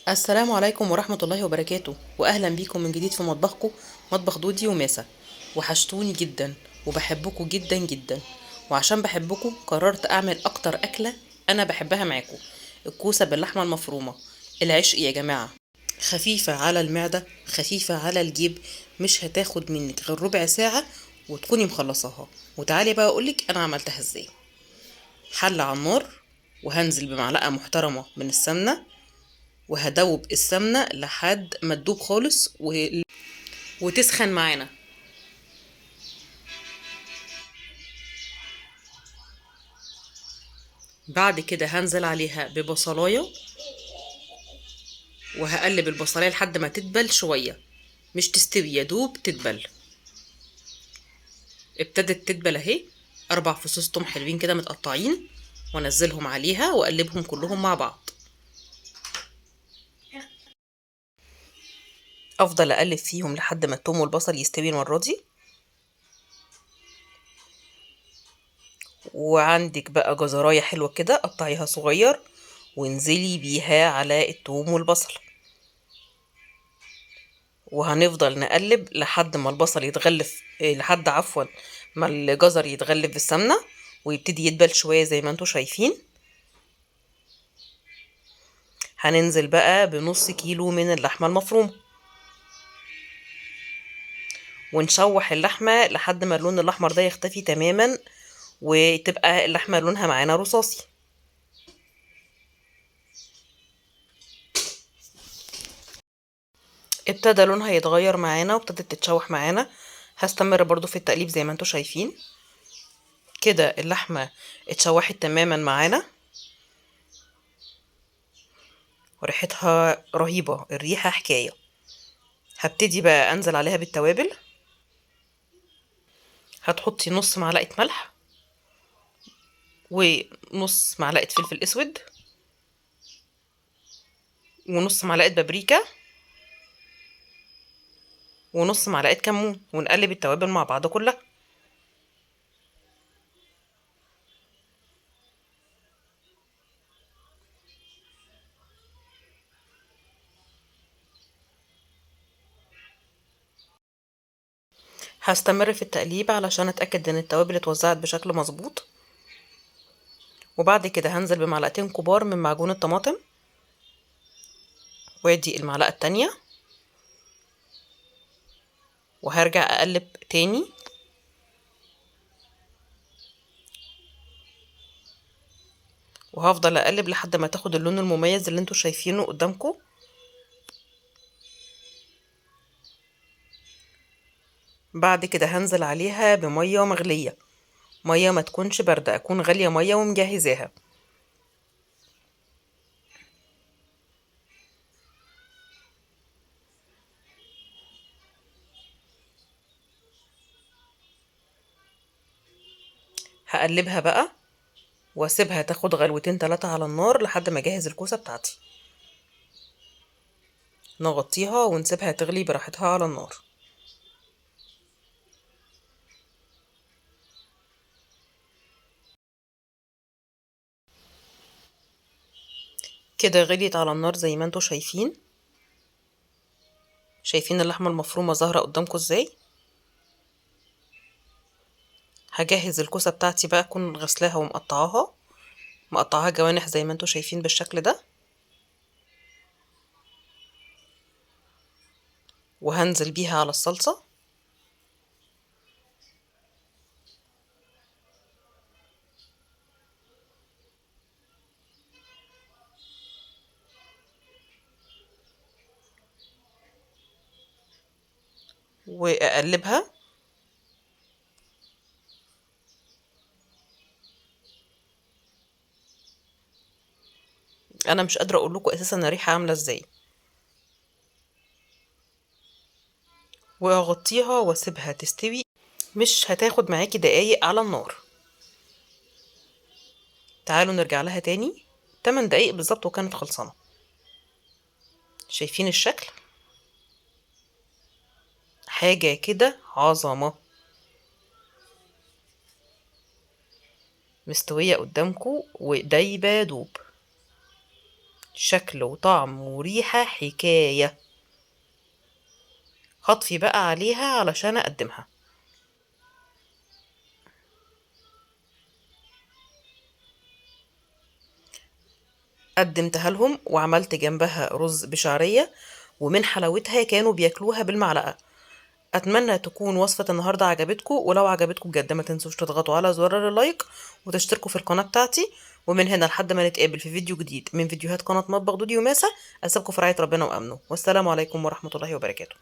السلام عليكم ورحمة الله وبركاته، وأهلا بيكم من جديد في مطبخكم، مطبخ دودي وميسا. وحشتوني جدا وبحبكم جدا جدا. وعشان بحبكم قررت أعمل أكتر أكلة أنا بحبها معاكم: الكوسة باللحمة المفرومة. العشق يا جماعة. خفيفة على المعدة، خفيفة على الجيب، مش هتاخد منك غير ربع ساعة وتكوني مخلصاها. وتعالي بقى أقولك أنا عملتها إزاي. حل على النار، وهنزل بمعلقة محترمة من السمنة، وهدوب السمنة لحد ما تدوب خالص وتسخن معانا. بعد كده هنزل عليها ببصلاية، وهقلب البصلاية لحد ما تدبل شوية، مش تستوي، يا دوب تدبل. ابتدت تدبل اهي. 4 فصوص توم حلوين كده متقطعين، وانزلهم عليها واقلبهم كلهم مع بعض. افضل اقلب فيهم لحد ما التوم والبصل يستوي المرة دي. وعندك بقى جزراية حلوة كده قطعيها صغير، وانزلي بيها على التوم والبصل. وهنفضل نقلب لحد ما البصل يتغلف، لحد عفوا ما الجزر يتغلف بالسمنة ويبتدي يدبل شوية زي ما انتوا شايفين. هننزل بقى بنص كيلو من اللحمة المفرومة، ونشوح اللحمة لحد ما اللون الأحمر ده يختفي تماما، وتبقى اللحمة لونها معانا رصاصي. ابتدى لونها يتغير معانا وابتدت تتشوح معانا. هستمر برضو في التقليب زي ما انتوا شايفين كده. اللحمة اتشوحت تماما معانا، وريحتها رهيبة، الريحة حكاية. هبتدي بقى انزل عليها بالتوابل. هتحطي نص معلقة ملح، ونص معلقة فلفل اسود، ونص معلقة بابريكا، ونص معلقة كمون، ونقلب التوابل مع بعض كلها. هستمر في التقليب علشان اتأكد ان التوابل اتوزعت بشكل مظبوط. وبعد كده هنزل بمعلقتين كبار من معجون الطماطم، وادي المعلقة التانية، وهرجع اقلب تاني. وهفضل اقلب لحد ما تاخد اللون المميز اللي انتوا شايفينه قدامكم. بعد كده هنزل عليها بمية مغلية، مية ما تكونش باردة، اكون غالية مية ومجهزاها. هقلبها بقى واسيبها تاخد غلوتين 3 على النار لحد ما اجهز الكوسة بتاعتي. نغطيها ونسيبها تغلي براحتها على النار. كده غليت على النار زي ما انتوا شايفين. شايفين اللحمة المفرومة ظاهرة قدامكم ازاي. هجهز الكوسة بتاعتي بقى، اكون غسلاها ومقطعاها، مقطعاها جوانح زي ما انتوا شايفين بالشكل ده. وهنزل بيها على الصلصة. واقلبها. انا مش قادرة اقول لكم اساسا الريحة عاملة ازاي. واغطيها واسيبها تستوي، مش هتاخد معاكي دقايق على النار. تعالوا نرجع لها تاني. 8 دقايق بالظبط وكانت خلصانة. شايفين الشكل؟ حاجة كده عظمة، مستوية قدامكم ودايبة دوب. شكل وطعم وريحة حكاية. هطفي بقى عليها علشان اقدمها. قدمتها لهم وعملت جنبها رز بشعرية، ومن حلاوتها كانوا بياكلوها بالمعلقة. اتمنى تكون وصفة النهاردة عجبتكم، ولو عجبتكم بجد ما تنسوش تضغطوا على زرار اللايك وتشتركوا في القناة بتاعتي. ومن هنا لحد ما نتقابل في فيديو جديد من فيديوهات قناة مطبخ دودي وماسة، اسيبكم في رعاية ربنا وامنه، والسلام عليكم ورحمة الله وبركاته.